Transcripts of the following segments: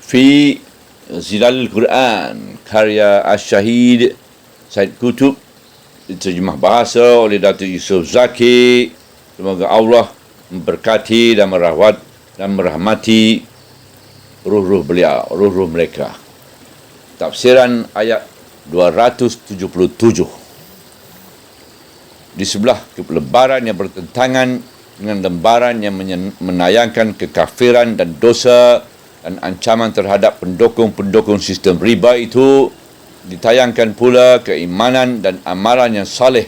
fi Zilalul Quran karya Asy-Syahid Said Qutb, diterjemah bahasa oleh Datuk Yusof Zaki. Semoga Allah memberkati dan merawat dan merahmati ruh-ruh beliau, ruh-ruh mereka. Tafsiran ayat 277. Di sebelah lembaran yang bertentangan dengan lembaran yang menayangkan kekafiran dan dosa dan ancaman terhadap pendukung-pendukung sistem riba itu, ditayangkan pula keimanan dan amalan yang saleh,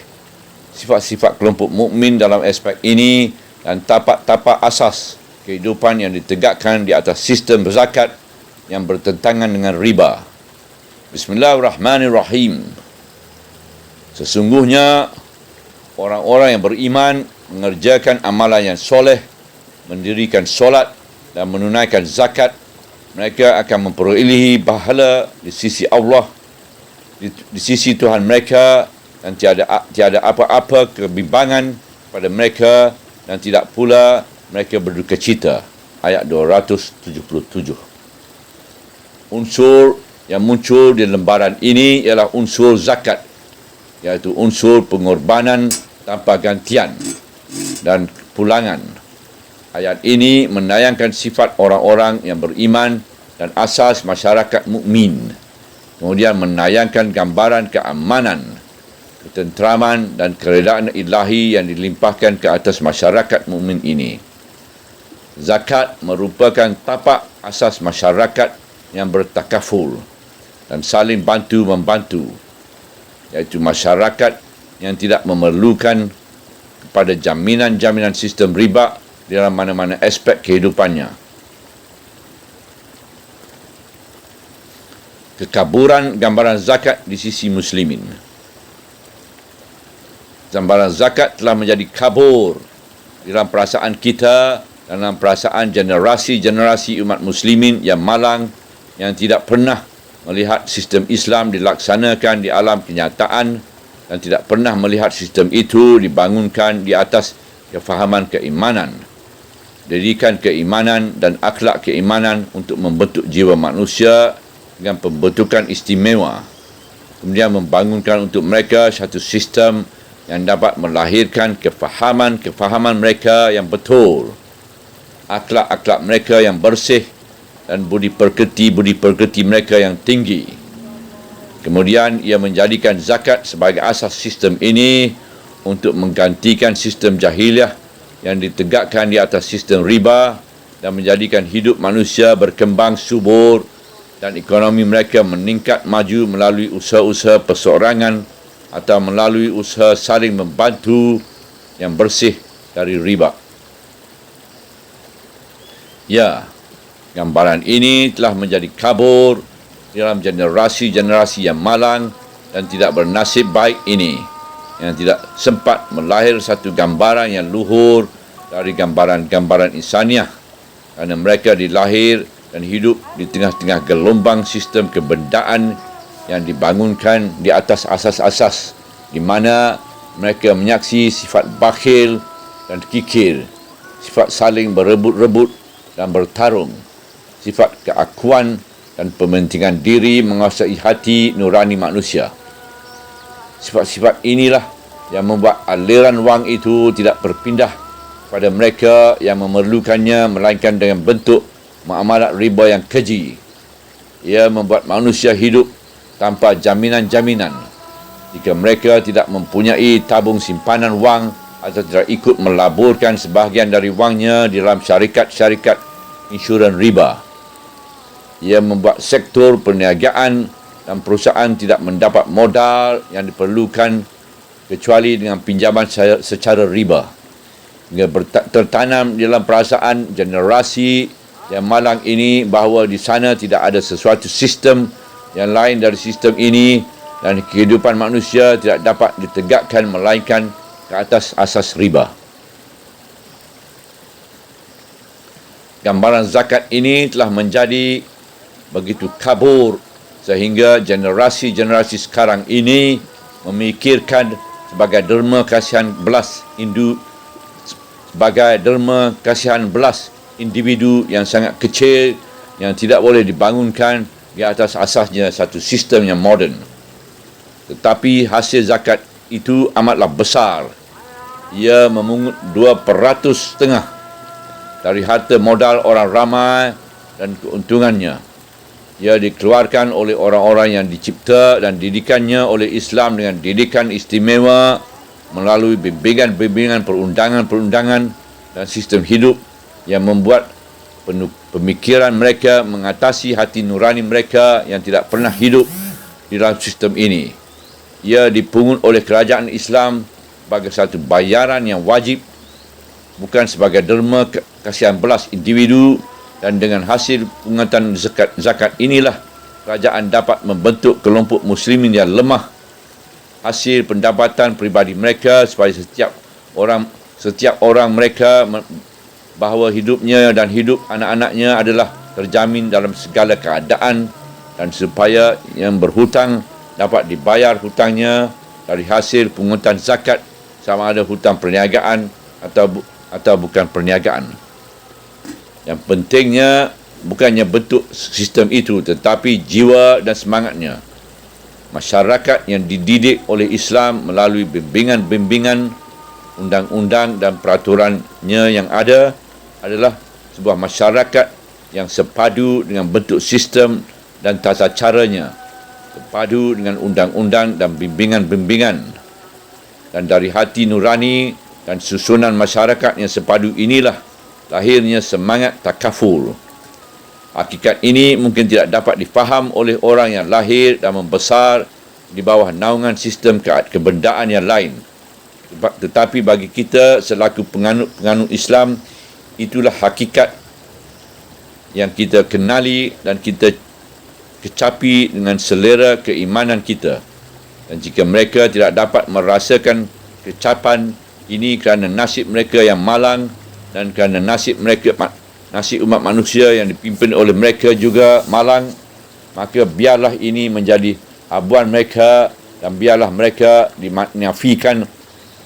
sifat-sifat kelompok mukmin dalam aspek ini dan tapak-tapak asas kehidupan yang ditegakkan di atas sistem zakat yang bertentangan dengan riba. Bismillahirrahmanirrahim. Sesungguhnya orang-orang yang beriman mengerjakan amalan yang soleh, mendirikan solat dan menunaikan zakat, mereka akan memperolehi pahala di sisi Allah, di sisi Tuhan mereka, dan tiada apa-apa kebimbangan pada mereka, dan tidak pula mereka berduka cita. Ayat 277. Unsur yang muncul di lembaran ini ialah unsur zakat, iaitu unsur pengorbanan tanpa gantian dan pulangan. Ayat ini menayangkan sifat orang-orang yang beriman dan asas masyarakat mukmin. Kemudian menayangkan gambaran keamanan, ketenteraman dan keredaan ilahi yang dilimpahkan ke atas masyarakat mukmin ini. Zakat merupakan tapak asas masyarakat yang bertakaful dan saling bantu-membantu, iaitu masyarakat yang tidak memerlukan kepada jaminan-jaminan sistem riba dalam mana-mana aspek kehidupannya. Kekaburan gambaran zakat di sisi muslimin. Gambaran zakat telah menjadi kabur dalam perasaan kita, dalam perasaan generasi-generasi umat muslimin yang malang, yang tidak pernah melihat sistem Islam dilaksanakan di alam kenyataan dan tidak pernah melihat sistem itu dibangunkan di atas kefahaman keimanan, didikan keimanan dan akhlak keimanan untuk membentuk jiwa manusia dengan pembentukan istimewa, kemudian membangunkan untuk mereka satu sistem yang dapat melahirkan kefahaman mereka yang betul, akhlak-akhlak mereka yang bersih, dan budi pekerti mereka yang tinggi. Kemudian ia menjadikan zakat sebagai asas sistem ini untuk menggantikan sistem jahiliah yang ditegakkan di atas sistem riba dan menjadikan hidup manusia berkembang subur dan ekonomi mereka meningkat maju melalui usaha-usaha perseorangan atau melalui usaha saling membantu yang bersih dari riba. Ya, gambaran ini telah menjadi kabur dalam generasi-generasi yang malang dan tidak bernasib baik ini, yang tidak sempat melahir satu gambaran yang luhur dari gambaran-gambaran insaniah, kerana mereka dilahir dan hidup di tengah-tengah gelombang sistem kebendaan yang dibangunkan di atas asas-asas di mana mereka menyaksi sifat bakhil dan kikir, sifat saling berebut-rebut dan bertarung, sifat keakuan dan pementingan diri menguasai hati nurani manusia. Sifat-sifat inilah yang membuat aliran wang itu tidak berpindah pada mereka yang memerlukannya, melainkan dengan bentuk muamalat riba yang keji. Ia membuat manusia hidup tanpa jaminan-jaminan. Jika mereka tidak mempunyai tabung simpanan wang atau tidak ikut melaburkan sebahagian dari wangnya di dalam syarikat-syarikat insurans riba. Ia membuat sektor perniagaan dan perusahaan tidak mendapat modal yang diperlukan kecuali dengan pinjaman secara riba. Hingga tertanam di dalam perasaan generasi yang malang ini bahawa di sana tidak ada sesuatu sistem yang lain dari sistem ini dan kehidupan manusia tidak dapat ditegakkan melainkan ke atas asas riba. Gambaran zakat ini telah menjadi begitu kabur sehingga generasi-generasi sekarang ini memikirkan sebagai derma kasihan belas individu yang sangat kecil yang tidak boleh dibangunkan di atas asasnya satu sistem yang moden. Tetapi hasil zakat itu amatlah besar. Ia memungut 2.5% dari harta modal orang ramai dan keuntungannya. Ia dikeluarkan oleh orang-orang yang dicipta dan didikannya oleh Islam dengan didikan istimewa melalui bimbingan-bimbingan perundangan-perundangan dan sistem hidup yang membuat pemikiran mereka mengatasi hati nurani mereka yang tidak pernah hidup di dalam sistem ini. Ia dipungut oleh kerajaan Islam sebagai satu bayaran yang wajib, bukan sebagai derma kasihan belas individu, dan dengan hasil pungutan zakat inilah kerajaan dapat membentuk kelompok muslimin yang lemah. Hasil pendapatan peribadi mereka supaya setiap orang mereka bahawa hidupnya dan hidup anak-anaknya adalah terjamin dalam segala keadaan, dan supaya yang berhutang dapat dibayar hutangnya dari hasil pungutan zakat, sama ada hutang perniagaan atau bukan perniagaan. Yang pentingnya bukannya bentuk sistem itu, tetapi jiwa dan semangatnya. Masyarakat yang dididik oleh Islam melalui bimbingan-bimbingan, undang-undang dan peraturannya yang ada adalah sebuah masyarakat yang sepadu dengan bentuk sistem dan tata caranya, sepadu dengan undang-undang dan bimbingan-bimbingan. Dan dari hati nurani dan susunan masyarakat yang sepadu inilah lahirnya semangat takaful. Hakikat ini mungkin tidak dapat difaham oleh orang yang lahir dan membesar di bawah naungan sistem kebendaan yang lain. Tetapi bagi kita selaku penganut Islam, itulah hakikat yang kita kenali dan kita kecapi dengan selera keimanan kita. Dan jika mereka tidak dapat merasakan kecapan ini kerana nasib mereka yang malang dan kerana nasib umat manusia yang dipimpin oleh mereka juga malang, maka biarlah ini menjadi habuan mereka dan biarlah mereka dinafikan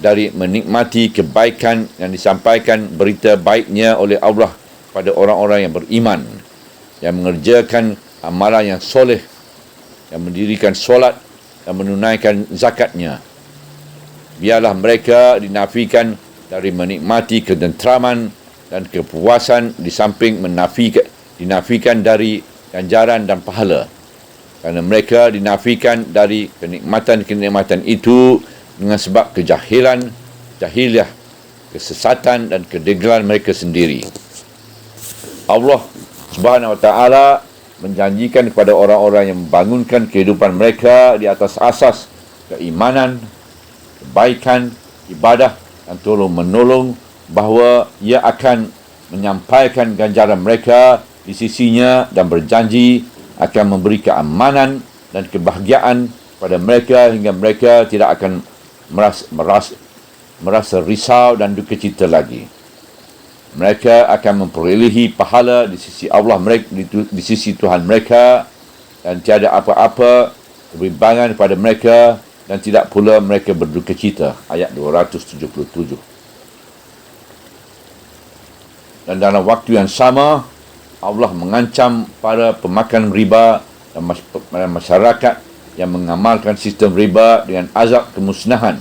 dari menikmati kebaikan yang disampaikan berita baiknya oleh Allah pada orang-orang yang beriman, yang mengerjakan amalan yang soleh, yang mendirikan solat dan menunaikan zakatnya. Biarlah mereka dinafikan dari menikmati ketenteraman dan kepuasan di samping dinafikan dari ganjaran dan pahala. Kerana mereka dinafikan dari kenikmatan-kenikmatan itu dengan sebab jahiliah, kesesatan dan kedegilan mereka sendiri. Allah Subhanahu Wa Taala menjanjikan kepada orang-orang yang membangunkan kehidupan mereka di atas asas keimanan, kebaikan, ibadah dan tolong-menolong, bahawa ia akan menyampaikan ganjaran mereka di sisinya dan berjanji akan memberi keamanan dan kebahagiaan pada mereka hingga mereka tidak akan merasa risau dan duka cita lagi. Mereka akan memperolehi pahala di sisi Allah mereka, di sisi Tuhan mereka, dan tiada apa-apa kebimbangan pada mereka dan tidak pula mereka berduka cita. Ayat 277. Dan dalam waktu yang sama, Allah mengancam para pemakan riba dan masyarakat yang mengamalkan sistem riba dengan azab kemusnahan,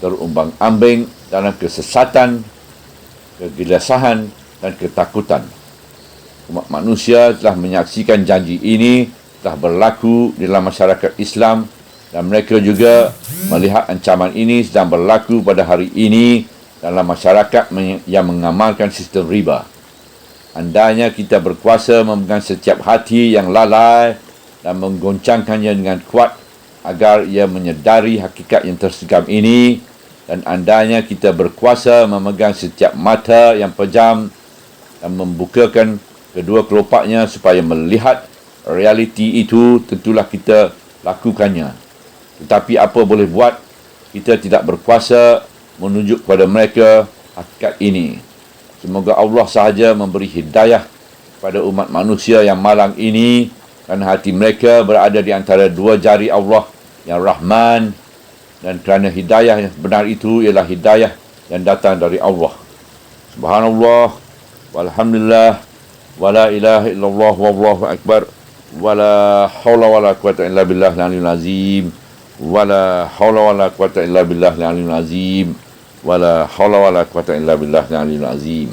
terumbang-ambing dalam kesesatan, kegelisahan dan ketakutan. Umat manusia telah menyaksikan janji ini telah berlaku di dalam masyarakat Islam, dan mereka juga melihat ancaman ini sedang berlaku pada hari ini dalam masyarakat yang mengamalkan sistem riba. Andainya kita berkuasa memegang setiap hati yang lalai dan menggoncangkannya dengan kuat agar ia menyedari hakikat yang terseram ini, dan andainya kita berkuasa memegang setiap mata yang pejam dan membukakan kedua kelopaknya supaya melihat realiti itu, tentulah kita lakukannya. Tetapi apa boleh buat, kita tidak berkuasa menunjuk kepada mereka hakikat ini. Semoga Allah sahaja memberi hidayah pada umat manusia yang malang ini, dan hati mereka berada di antara dua jari Allah yang Rahman, dan kerana hidayah yang benar itu ialah hidayah yang datang dari Allah. Subhanallah, walhamdulillah, Wala ilaha illallah wallahu akbar. Wala hawla wala quwata illa billah al-aliyyil azim. Wala hawla wala quwata illa billah al-aliyyil azim. Wala hawla wala quwata illa billah al-aliyyil azim.